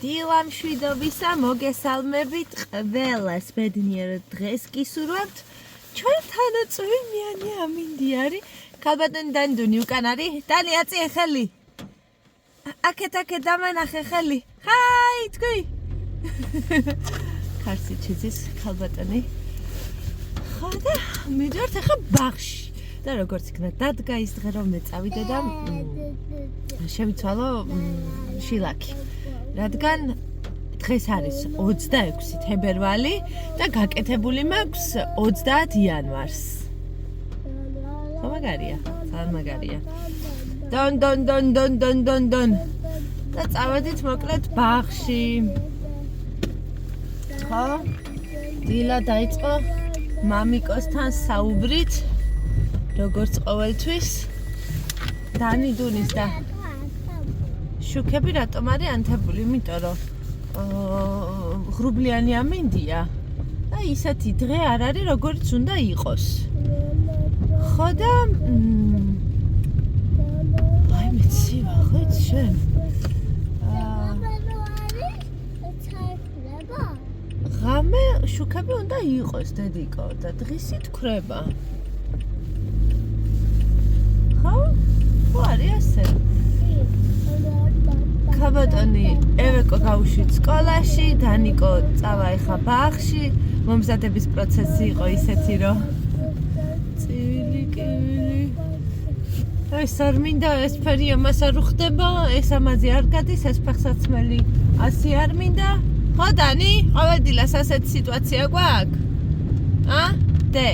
დილამშვიდობისა მოგესალმებით ყველას ბედნიერ დღეს გისურვებთ. ჩვენთანო წვიმიანი ამინდი არის. ქალბატონი დანიდუნი უკან არის. დანი აწიე ხელი. აქეთ დამანახე ხელი. ჰაი თქვი. კარსი ჩიზის ქალბატონი. ხო და მიდევართ ახლა ბაღში. და როგორც იქნა დადგა ის დღე რომ მე წავიდე და შევიცვალო შილაკი. რადგან დღეს არის 26 თებერვალი და გაკეთებული მაქვს 30 იანვარს. მაგარია, ძალიან მაგარია. დონ. და წავედით მოკლედ ბაღში. ხო? დილა დაიწყო მამიკოსთან საუბრით. როგორც ყოველთვის დანიდუნის და შუქები რატომ არის ანთებული? იმიტომ რომ ღრუბლიანი ამინდია და ისეთი დღე არ არის როგორც უნდა იყოს. ხო და აი მეცივა ხო შენ ღამე შუქები უნდა იყოს დედიკო და დღისით ქრება. ხო არის ასე. ქალბატონი ევეკო გავუშვით სკოლაში, დანიკო წავა ეხა ბაღში. მომზადების პროცესი იყო ისეთი, რომ წილი. ეს არ მინდა, ეს ფერი ამას არ უხდება, ეს ამაზე არ გადის, ეს ფეხსაცმელი ასე არ მინდა. ხო დანი, ყოველდილას ასეთი სიტუაცია გვაქვს? დე.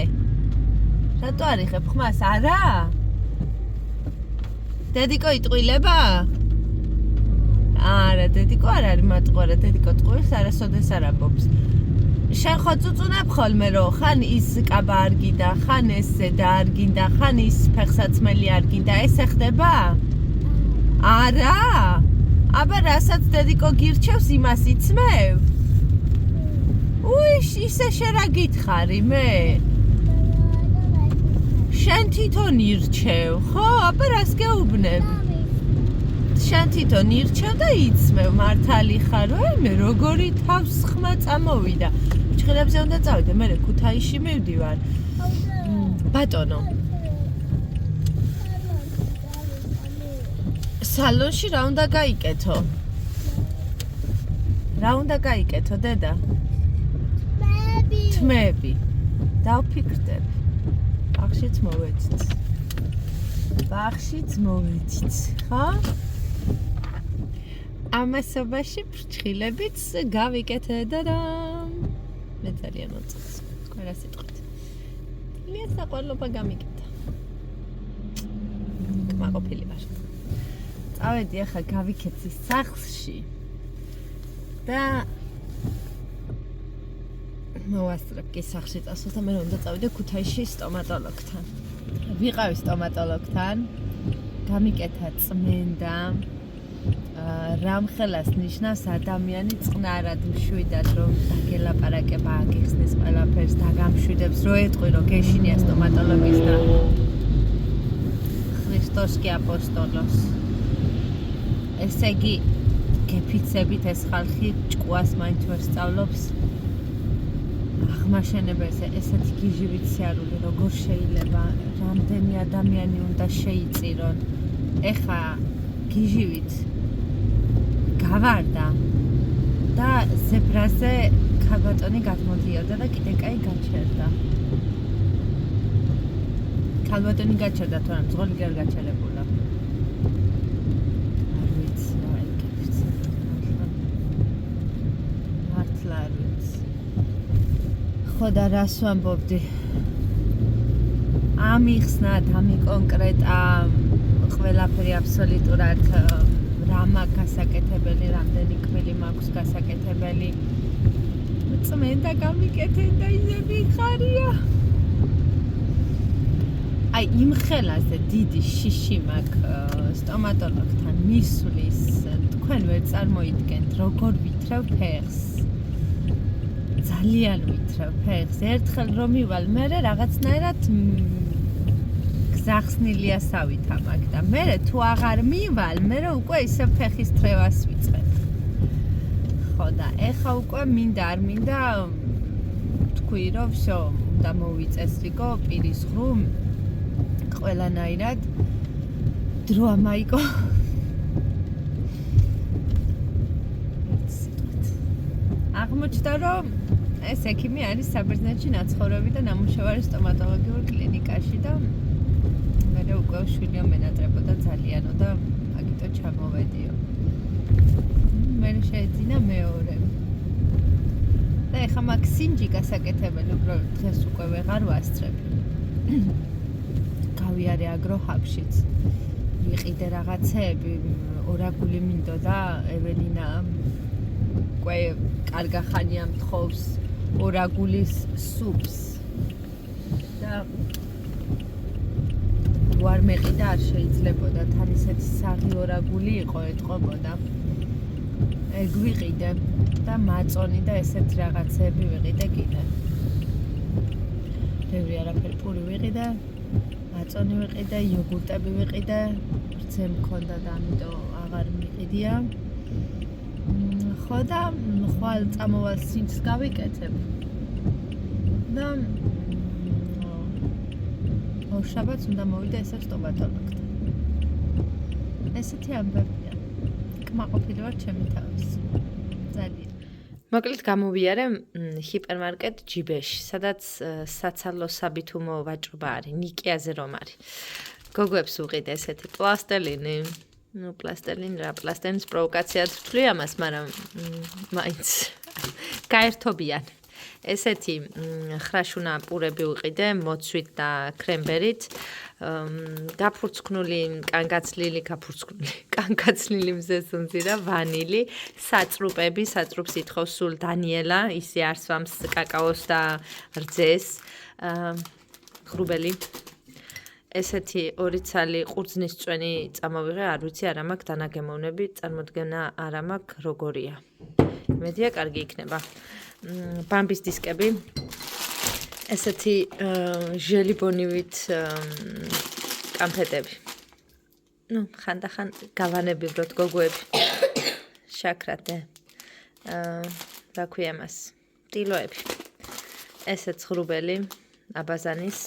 რატო არ იღებ ხმას? არა? დედიკო იტყვილება? არა, დედიკო არ არის მატყუარა, დედიკო ტყუილს არასოდეს არ ამბობს. შენ ხო წუწუნებ ხოლმე რომ ხან ის კაბა არ გინდა, ხან ეს ზედა არ გინდა, ხან ის ფეხსაცმელი არ გინდა, ესე ხდება? არა? აბა რასაც დედიკო გირჩევს, იმას იცმევ? უიშ, ისე შენ რა გითხარი მე? შენ თვითონ ირჩევ, ხო? აბა რას გეუბნებ? შენ თვითონ ირჩევ და იცმევ, მართალი ხარ, მე როგორი თავს ხმა წამოვიდა. ჭხილებზე უნდა წავიდე, მე ქუთაისში მივდივარ. ბატონო. სალონში რა უნდა გაიკეთო? რა უნდა გაიკეთო, დედა? თმები. დავფიქრდებ. ბაღშიც მოვედით, ხო? ამასობაში ფრჩხილებიც გავიკეთე და მე ძალიან მოწონს. ყველა სიტყვით. ძალიან საყვარლობა გამიკეთა. კმაყოფილი ვარ. წავედი ახლა გავიქეცი სახლში და მოვასწრებ კი სახლში წასვლა და მე უნდა წავიდე ქუთაისში სტომატოლოგთან. ვიყავი სტომატოლოგთან, გამიკეთა წმენდა. რამხელას ნიშნავს ადამიანი წყნარად მშვიდად რომ დაგელაპარაკება, აგიხსნის ყველაფერს, დაგამშვიდებს, რო ეტყვი რომ გეშინია სტომატოლოგის და ქრისტოს კი აპოსტოლოს. ესე იგი გეფიცებით ეს ხალხი ჭკუას მაინც ვერ სწავლობს. აღმაშენებელს ესეთი გიჟივით სიარული როგორ შეიძლება რამდენი ადამიანი უნდა შეიწირონ. ეხა გიჟივით გავარდა და ზებრაზე ქალბატონი გადმოდიოდა და კიდე კაი გაჩერდა. ქალბატონი გაჩერდა, თორემ ძღოლი კი არ გაჩერებულა. არ ვიცი, აი გიფცი. მართლა არ ვიცი. ხო და რას ვამბობდი? ამიხსნათ, ამიკონკრეტა, ყველაფერი აბსოლუტურად რა მაქვს გასაკეთებელი, რამდენი კვილი მაქვს გასაკეთებელი. წმენდა გამიკეთე და ისე მიხარია. აი იმ ხელაზე დიდი შიში მაქვს სტომატოლოგთან მისვლის, თქვენ ვერ წარმოიდგენთ როგორ ვითრევ ფეხს. ძალიან ვითრევ ფეხს. ერთხელ რომ მივალ, მერე რაღაცნაირად გზახსნილია სავითა მაქვს და მერე თუ აღარ მივალ, მერე უკვე ისე ფეხის თრევას ვიწყებ. ხო და ეხა უკვე მინდა არ მინდა თქვი რომ всё უნდა მოვიწეს რიგო პირის ღრუმ ყველანაირად დრო ამაიკო აღმოჩნდა რომ ეს ექიმი არის საბერძნეთში ნაცხოვრები და ნამუშევარი სტომატოლოგიურ კლინიკაში და მე უკვე შვილია მენატრებოდა ძალიანო და აგიტო ჩამოვედიო მე შეეძინა მეორე და ეხა მაგ სინჯი გასაკეთებელი უბრალოდ დღეს უკვე ვეღარ ვასწრებ გავიარე აგროჰაბშიც ვიყიდე რაღაცეები ორაგული მინდოდა ეველინა უკვე კარგა ხანია მთხოვს ორაგულის სუპს და ვარ მეყიდა არ შეიძლებოდა თან ისეთი საღი ორაგული იყო ეთყობოდა ეგ ვიყიდე და მაწონი და ესეთ რაღაცები ვიყიდე კიდე ბევრი არაფერი პური ვიყიდე მაწონი ვიყიდე იოგურტები ვიყიდე რძე მქონდა და ამიტომ აღარ მიყიდია ხო და ხვალ წამოვალ სინჯს გავიკეთებ და შაბათს უნდა მოვიდე ესე სტომატოლოგთან ესეთი ამბებია კმაყოფილი ვარ ჩემი თავის ძალიან მოკლედ გამოვიარე ჰიპერმარკეტ ჯიბეში სადაც საცალო საბითუმო ვაჭრობა არის ნიკიაზე რომ არის გოგოებს უყიდე ესეთი პლასტელინი ну პლასტელინი რა პლასტელინის პროვოკაციად ვთვლი ამას მაგრამ მაინც გაერთობიან ესეთი ხრაშუნა პურები უყიდე მოცვით და კრემბერით გაფურცქნული კანგაცლილი მზესუმზირა ვანილი საწრუპები საწრუპს ითხოვს სულ დანიელა ისე არსვამს კაკაოს და რძეს ღრუბელი ესეთი ორი ცალი ყურძნის წვენი წამოვიღე არ ვიცი არა მაქვს დანაგემოვნები წარმოდგენა არა მაქვს როგორია იმედია კარგი იქნება ბამბის დისკები ესეთი ჟელიბონივით კამფეტები ну ხანდახან გავანებიბროთ გოგოები შაქრატე რა ქვია მას ტილოები ესეც ღრუბელი აბაზანის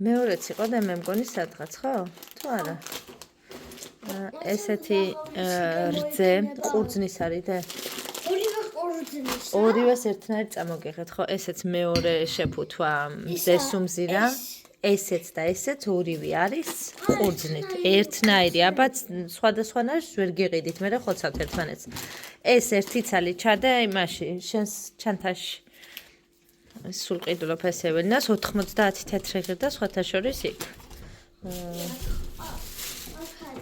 მეორეც იყო და მე მგონი სადღაც ხო თუ არა ესეთი რძე ყურძნის არის და ორივეს ერთნაირად წამოგიღეთ ხო ესეც მეორე შეფუთვა ზესუმზირა ესეც და ესეც ორივე არის ყურძნით ერთნაირი აბა სხვადასხვანაირს ვერ გიყიდით მე ხოცავთ ერთმანეთს ეს ერთი ცალი ჩადე იმაში შენს ჩანთაში სულ ყიდულობ ესეველნას 90 თეთრი ღირდა სხვათა შორის იქ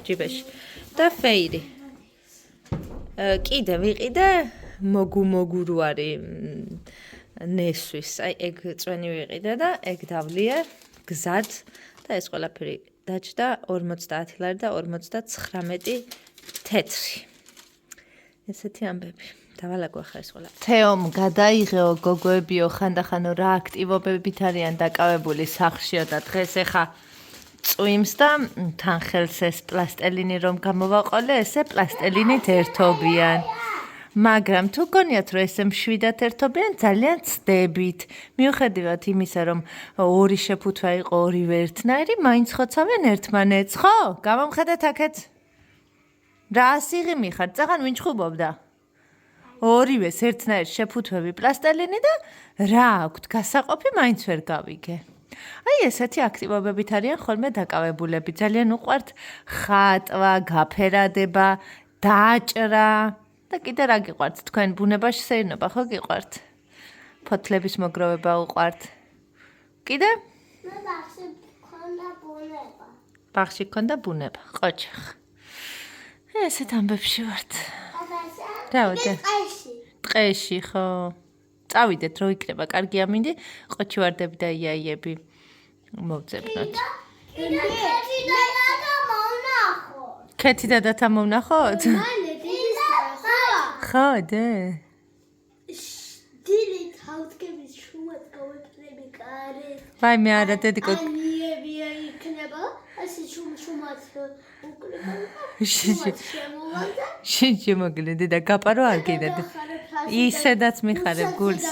ჯიბეში და ფეირი კიდე ვიყიდე მოგუ არის ნესვის აი ეგ წვენი ვიყიდე და ეგ დავლია გზად და ეს ყველაფერი დაჭდა 50 ლარი და 59 თეთრი ესეთი ამბები დავალაგო ახლა ეს ყველა თეომ გადაიღეო გოგოებიო ხანდახანო რა აქტივობებით არიან დაკავებული სახლშიო და დღეს ეხა წვიმს და თან ხელს ეს პლასტელინი რომ გამოვაყოლე ესე პლასტელინით ერთობიან მაგრამ თუ გონიათ რომ ესე მშვიდად ერთობიან ძალიან ცდებით მიუხედავად იმისა რომ ორი შეფუთვა იყო ორივე ერთნაირი მაინც ხოცავენ ერთმანეთს ხო გამომხედეთ აქეთ რა სიღი მიხარ წაღან ვინ ჩხუბობდა ორივეს ერთნაირ შეფუთვები პლასტელინი და რა აქვთ გასაყოფი მაინც ვერ გავიგე აი ესეთი აქტივობებით არიან ხოლმე დაკავებულები ძალიან უყვართ ხატვა გაფერადება დაჭრა და კიდე რა გიყვართ თქვენ ბუნებაში სეირნობა ხო გიყვართ ფოთლების მოგროვება უყვართ კიდე მე ბაღში გქონდა ბუნება ყოჩახ ესეთ ამბებში ვართ რაოდე ტყეში ხო წავიდეთ რო იქნება კარგი ამინდი ყოჩი ვარდები და იაიები მოვძებნოთ ქეთი დადათა მოვნახოთ ხო და დილით ავდგების შუად გავეტრები კარი ვაი მე არა დედიკო იქნება ასე შუმად უკრება შინში მოგლედი და გაპარო არ კიდე ისედაც მიხარებ გულს.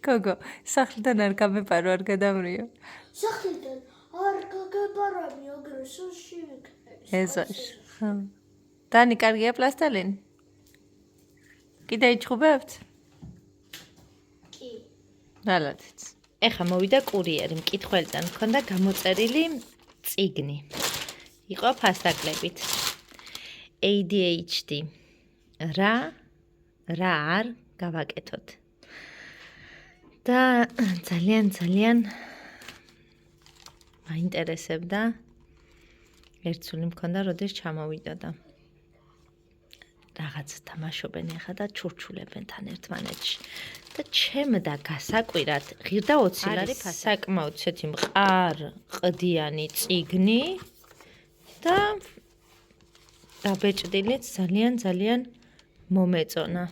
გოგო, სახლიდან არ გამეპარო, არ გადამრიო. სახლიდან არ გაგებარავი, აგრესორში ვიქნები. ეზოში. ხო. დანი, კარგია პლასტელინი? კიდე იჩხუბებთ? კი. რალათიც. ეხა მოვიდა კურიერი, მკითხველთან მქონდა გამოწერილი წიგნი. იყო ფასდაკლებით. ADHD. რა არ გავაკეთოთ. და ძალიან მაინტერესებდა. ერთსული მქონდა, როდის ჩამოვიდოდა. რაღაც თამაშობენ ახლა და ჩურჩულებენ თან ერთმანეთში. და ჩემდა გასაკვირად ღირდა 20 ლარი საკმაოდ ცეთი მყარ-ყდიანი წიგნი და დაბეჭდილიც ძალიან მომეწონა.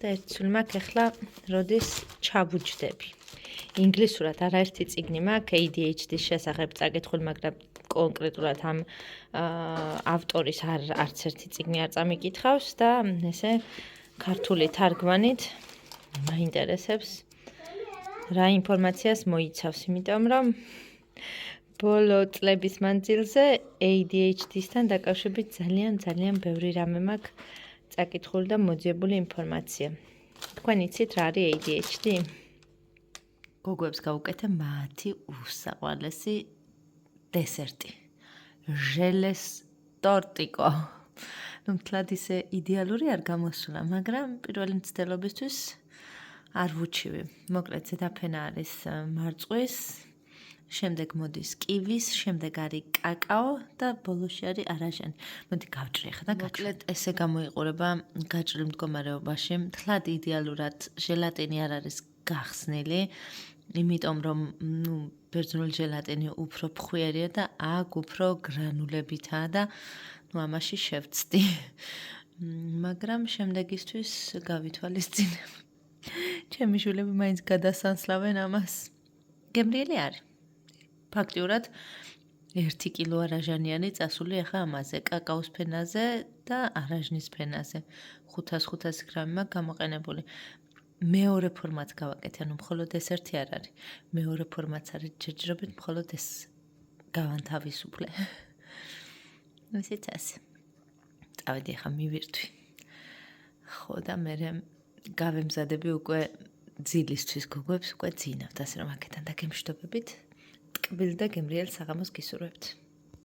და ერთსული მაქვს ახლა როდის ჩაბუჯდები. ინგლისურად არაერთი წიგნი მაქვს ADHD-ის შესახებ წაკითხული, მაგრამ კონკრეტულად ამ ავტორის არც ერთი წიგნი არ წამიკითხავს და ესე ქართული თარგმანით მაინტერესებს რა ინფორმაციას მოიცავს, იმიტომ რომ ბოლო წლების მანძილზე ADHD-სთან დაკავშირებით ძალიან ბევრი რამე მაქვს წაკითხული და მოძიებული ინფორმაცია. თქვენ იცით რა არის ADHD? გოგოებს გავუკეთე მათი უსაყვარლესი დესერტი. ჟელეს ტორტიკო. მთლად ისე იდეალური არ გამოსულა, მაგრამ პირველი მცდელობისთვის არ ვუჩივი. მოკლედ ზედაფენა არის მარწყვის, შემდეგ მოდის კივის, შემდეგ არის კაკაო და ბოლოში არის არაჟანი. მოდი გავჭრი ახლა და მოკლედ ესე გამოიყურება გაჭრილ მდგომარეობაში. მთლად იდეალურად ჟელატინი არ არის გახსნილი. იმიტომ რომ ბერძნული ჟელატინი უფრო ფხვიერია და აქ უფრო გრანულებითაა და ამაში შევწდი. მაგრამ შემდეგისთვის გავითვალისწინებ. ჩემი შვილები მაინც გადასანსლავენ ამას. გემრიელი არის. ფაქტიურად 1 კილო არაჟანიანი წასული ახლა ამაზე, კაკაოს ფენაზე და არაჟნის ფენაზე. 500 გრამი მაქვს გამოყენებული. მეორე ფორმატს გავაკეთე, ანუ მხოლოდ ეს ერთი არ არის. მეორე ფორმატს არის ჯერჯერობით მხოლოდ ეს გავანთავისუფლე. ისიც ასე. წავედი ახლა მივირთვი. ხო და მე გავემზადები უკვე ძილისთვის გოგოებს უკვე ძინავთ, ასე რომ აქედან დაგემშვიდობებით. ტკბილ და გემრიელ საღამოს გისურვებთ.